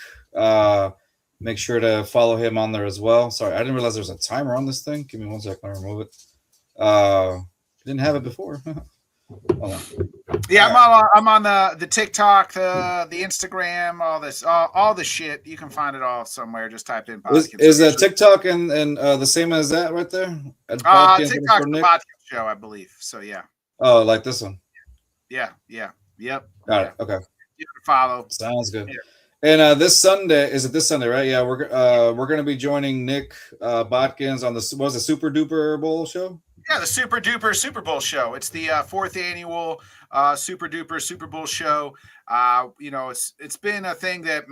Make sure to follow him on there as well. Sorry, I didn't realize there was a timer on this thing. Give me 1 second. I'll remove it. Didn't have it before. Hold on. Yeah, I'm on the TikTok, the Instagram, all this, all the shit. You can find it all somewhere. Just type in Bodkins. Is TikTok and the same as that right there? TikTok's the Bodkins show, I believe. So yeah. Oh, like this one. Yeah. Yep. Got it. Okay. You can follow. Sounds good. Yeah. And this Sunday, is it this Sunday, right? Yeah, we're going to be joining Nick Bodkins on the Super Duper Bowl show. Yeah, the Super Duper Super Bowl show. It's the 4th annual Super Duper Super Bowl show. It's been a thing that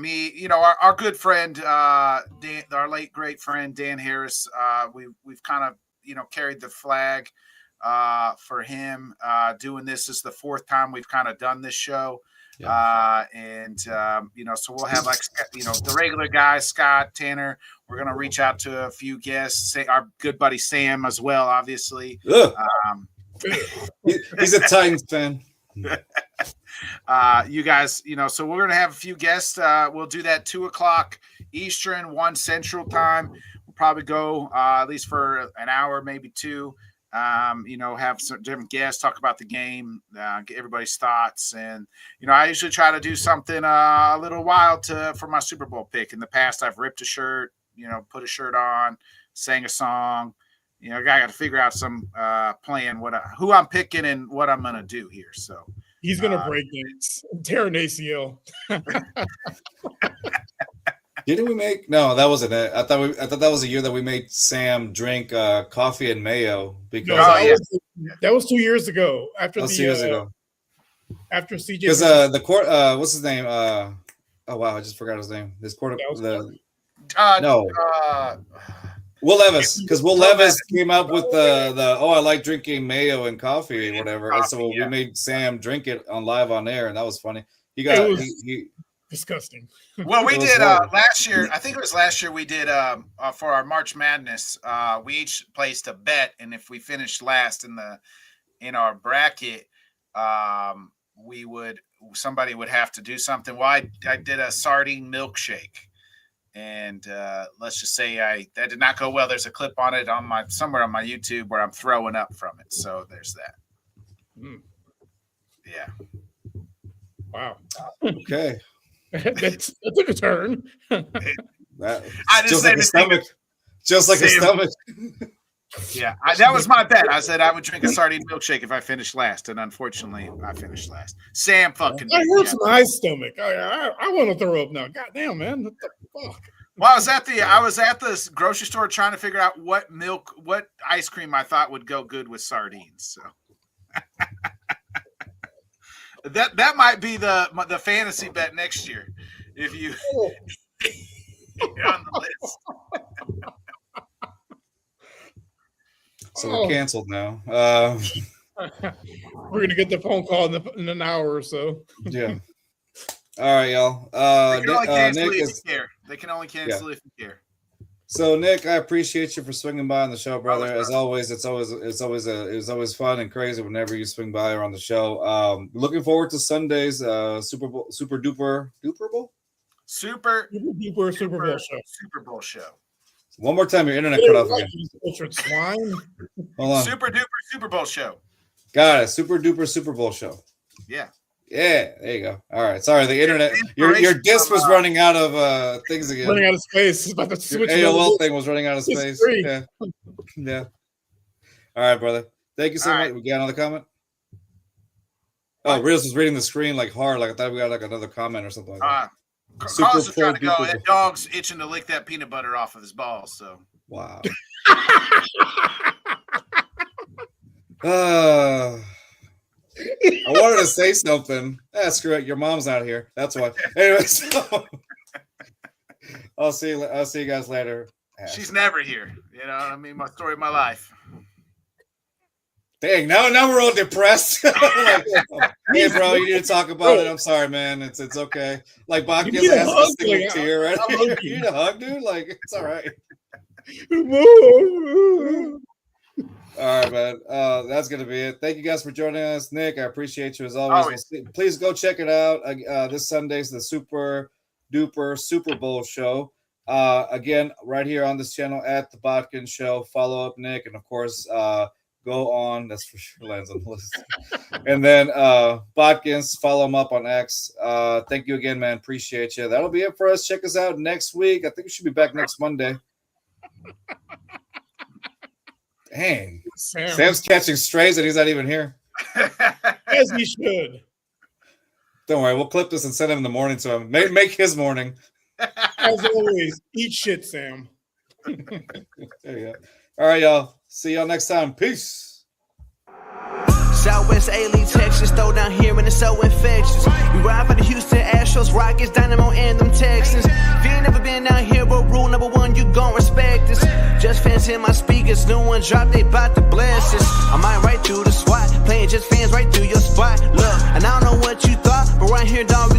our good friend, Dan, our late great friend Dan Harris, we've kind of carried the flag for him. Doing this is the 4th time we've kind of done this show. Yeah. So we'll have the regular guys, Scott, Tanner. We're going to reach out to a few guests, say our good buddy Sam as well, obviously. He's a Titans fan. You guys, so we're going to have a few guests. We'll do that 2:00 Eastern, 1 Central time. We'll probably go at least for an hour, maybe 2. Have some different guests, talk about the game, get everybody's thoughts. And, I usually try to do something a little wild for my Super Bowl pick. In the past, I've ripped a shirt, put a shirt on, sang a song. I got to figure out some plan, who I'm picking and what I'm going to do here. So he's going to break it, tear an ACL. Didn't we make? No, that wasn't it. I thought that was a year that we made Sam drink coffee and mayo because that was 2 years ago. After 2 years ago. After CJ. Because the court, what's his name? Oh wow, I just forgot his name. His quarter. Will Levis, because Will Levis came up with the I like drinking mayo and coffee or whatever, and so we made Sam drink it live on air, and that was funny. Disgusting. Well, we did last year. I think it was last year. We did for our March Madness. We each placed a bet, and if we finished last in our bracket, somebody would have to do something. Well, I did a sardine milkshake, and let's just say that did not go well. There's a clip on it somewhere on my YouTube where I'm throwing up from it. So there's that. Yeah. Wow. Okay. that took a turn. Just like a stomach. Just like a stomach. Yeah, that was my bet. I said I would drink a sardine milkshake if I finished last, and unfortunately, I finished last. Sam fucking. That hurts my stomach. I want to throw up now. God damn, man, what the fuck? Well, I was at the grocery store trying to figure out what ice cream I thought would go good with sardines. So. That might be the fantasy bet next year if you're on the list. So we're canceled now. We're gonna get the phone call in an hour or so. Yeah. All right, y'all. They can only cancel Nick if you care. They can only cancel if you care. So Nick, I appreciate you for swinging by on the show, brother. As always, it was always fun and crazy whenever you swing by or on the show. Looking forward to Sunday's Super Bowl show. One more time, your internet cut off again. Swine. Hold on. Super duper Super Bowl show. Got it. Super duper Super Bowl show. Yeah. Yeah, there you go. All right. Sorry, the internet. Your disc was running out of things again. Running out of space. About to switch. Your AOL thing was running out of space. Yeah. Yeah. All right, brother. Thank you so much. We got another comment? Oh, Reels was reading the screen like hard. Like I thought we got like another comment or something like that. Carlos is trying to go. That dog's itching to lick that peanut butter off of his balls. So wow. I wanted to say something. Screw it. Your mom's not here. That's why. Anyway, so I'll see you guys later. She's never here. You know what I mean? My story of my life. Dang, now we're all depressed. Like, hey, bro, you need to talk about it. I'm sorry, man. It's okay. Like, Bodkins has a single tear, right? You need a hug, dude? Like, it's all right. All right, man. That's going to be it. Thank you guys for joining us. Nick, I appreciate you as always. Please go check it out. This Sunday's the Super Duper Super Bowl show. Again, right here on this channel at the Bodkins Show. Follow up Nick, and of course, go on. That's for sure lands on the list. And then Bodkins, follow him up on X. Thank you again, man. Appreciate you. That'll be it for us. Check us out next week. I think we should be back next Monday. Dang. Sam's catching strays and he's not even here. As he should. Don't worry. We'll clip this and send him in the morning to him. Make his morning. As always, eat shit, Sam. There you go. All right, y'all. See y'all next time. Peace. Southwest A-League, Texas, throw down here and it's so infectious. We ride for the Houston Astros, Rockets, Dynamo, and them Texans. If you ain't never been down here, but rule number one, you gon' respect us. Just fans in my speakers, new one drop, they bout to bless us. I might right through the SWAT, playing just fans right through your spot. Look, and I don't know what you thought, but right here, dog.